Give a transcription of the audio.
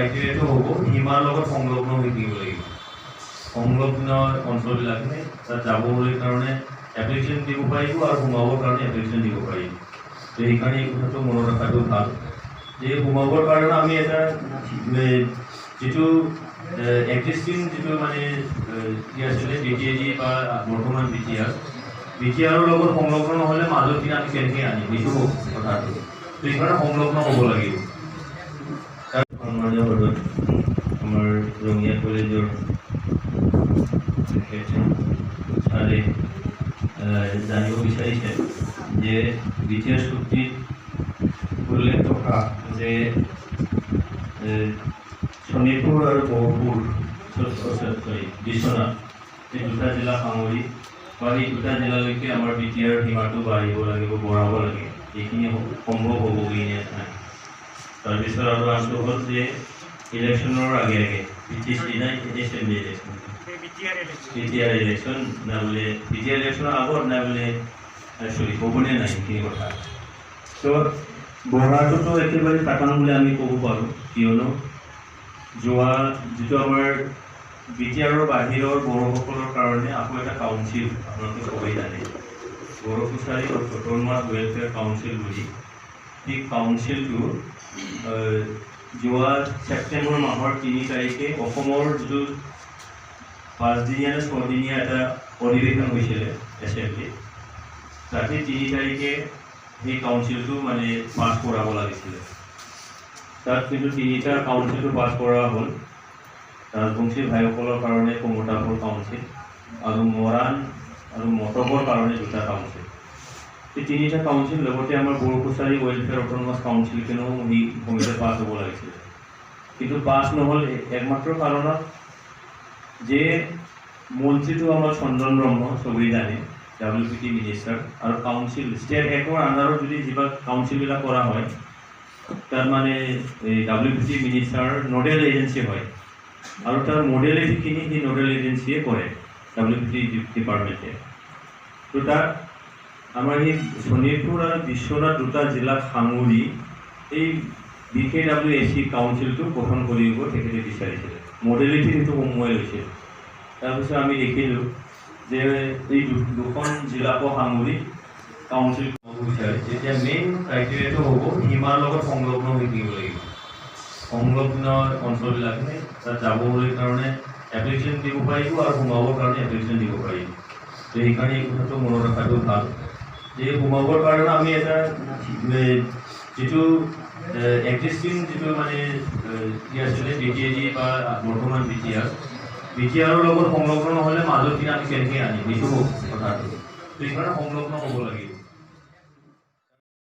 ক্ৰাইটেৰিয়াটো হ'ব সীমাৰ লগত সংলগ্ন হৈ থাকিব লাগিব। সংলগ্ন অঞ্চলবিলাকে তাত যাবলৈ কাৰণে এপ্লিকেশ্যন দিব পাৰিব আৰু সোমাবৰ কাৰণে এপ্লিকেশ্যন দিব পাৰিব। তো সেইকাৰণে এই কথাটো মনত ৰখাটো ভাল যে সোমাবৰ কাৰণে আমি এটা যিটো এক্সিষ্টিং যিটো মানে কি আছিলে BTAG বা বৰ্তমান BTRৰ লগত সংলগ্ন নহ'লে মাজত দিনা আমি কেনেকৈ আনিম এইটো কথাটো। তো সেইকাৰণে সংলগ্ন হ'ব লাগিব। সন্মানীয় সদন আমাৰ ৰঙিয়া কলেজৰ ছাৰে জানিব বিচাৰিছে যে BTR চুক্তিত উল্লেখ থকা যে শোণিতপুৰ আৰু গহপুৰ বিশ্বনাথ এই দুটা জিলা সামৰি বা এই দুটা জিলালৈকে আমাৰ BTR সীমাটো বাঢ়িব লাগিব, বঢ়াব লাগে, এইখিনি সম্ভৱ হ'ব বুলি নাই। তাৰপিছত আৰু আনটো হ'ল যে ইলেকশ্যনৰ আগে আগে PTC নাই এছেম্বলি ইলেকশ্যন BTR ইলেকশ্যন না বোলে BTR ইলেকশ্যনৰ আগত না বোলে চৰি হ'বনে নাই সেইখিনি কথা। তো বঢ়াটোতো একেবাৰে টাকান বুলি আমি ক'ব পাৰোঁ, কিয়নো যোৱা যিটো আমাৰ BTRৰ বাহিৰৰ বড়োসকলৰ কাৰণে আকৌ এটা কাউন্সিল আপোনালোকে সবেই জানে, বড়ো ফিচাৰী আৰু অট'নমাছ ৱেলফেয়াৰ কাউন্সিল বুলি। সেই কাউন্সিলটো যোৱা ছেপ্টেম্বৰ মাহৰ 3 তাৰিখে অসমৰ যিটো 5দিনীয়া নে 6দিনীয়া এটা অধিৱেশন হৈছিলে এছেম্বলি, তাতে 3 তাৰিখে সেই কাউন্সিলটো মানে পাছ কৰাব লাগিছিলে। তাত কিন্তু 3টা কাউন্সিলটো পাছ কৰা হ'ল। ৰাজবংশী ভাইসকলৰ কাৰণে কমতাপুৰ কাউন্সিল আৰু মৰাণ আৰু মটকৰ কাৰণে 2টা কাউন্সিল। এই 3টা কাউন্সিল লগতে আমাৰ বড়ো ফিচাৰী ৱেলফেয়াৰ অট'নমাছ কাউন্সিলখনেও সেই ভূমিতে পাছ হ'ব লাগিছিলে, কিন্তু পাছ নহ'ল একমাত্ৰ কাৰণত যে মন্ত্ৰীটো আমাৰ চন্দন ব্ৰহ্ম চবেই জানে, WPT মিনিষ্টাৰ, আৰু কাউন্সিল ষ্টেট একৰ আণ্ডাৰত যদি যিবিলাক কাউন্সিলবিলাক কৰা হয় তাত মানে এই WPT মিনিষ্টাৰ নডেল এজেঞ্চি হয় আৰু তাৰ মডেলিটিখিনি সেই নডেল এজেঞ্চিয়ে কৰে WPT ডিপাৰ্টমেণ্টে। তো তাত আমাৰ এই শোণিতপুৰ আৰু বিশ্বনাথ 2টা জিলাক সামৰি এই BKWAC কাউন্সিলটো গঠন কৰিব তেখেতে বিচাৰিছিলে, মডেলিটি সেইটো সোমোৱাই লৈছিল। তাৰপিছত আমি দেখিলোঁ যে এই 2খন জিলাকো সামৰি কাউন্সিল হ'ব বিচাৰে, তেতিয়া মেইন ক্ৰাইটেৰিয়াটো হ'ব সীমাৰ লগত সংলগ্ন হৈ থাকিব লাগিব। সংলগ্ন অঞ্চলবিলাকে তাত যাবলৈ কাৰণে এপ্লিকেশ্যন দিব পাৰিব আৰু সোমাবৰ কাৰণে এপ্লিকেশ্যন দিব পাৰিব। তো সেইকাৰণে এই কথাটো মনত ৰখাটো ভাল যে সোমাবৰ কাৰণে আমি এটা যিটো এক্সিষ্টিং যিটো মানে কি আছিলে BTAG বা বৰ্তমান BTRৰ লগত সংলগ্ন নহ'লে মাজত দিনা আমি কেনেকৈ আনিম এইটো কথাটো। তো সেইকাৰণে সংলগ্ন হ'ব লাগিব।